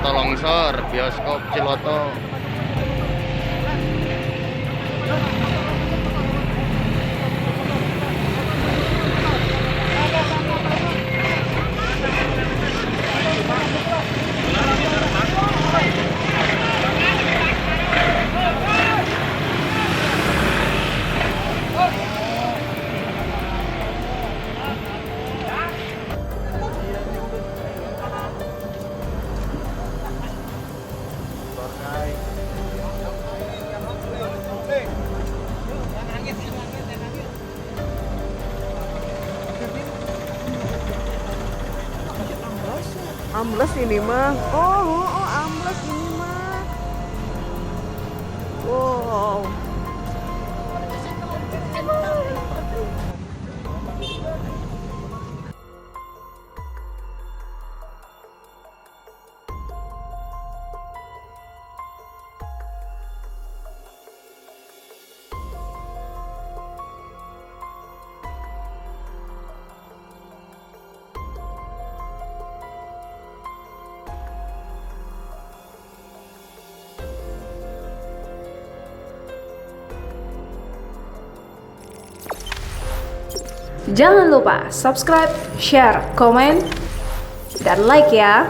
Ciloto longsor, bioskop Ciloto. Ambles ini mah. Oh, ambles ini mah. Wow. Jangan lupa subscribe, share, komen, dan like ya.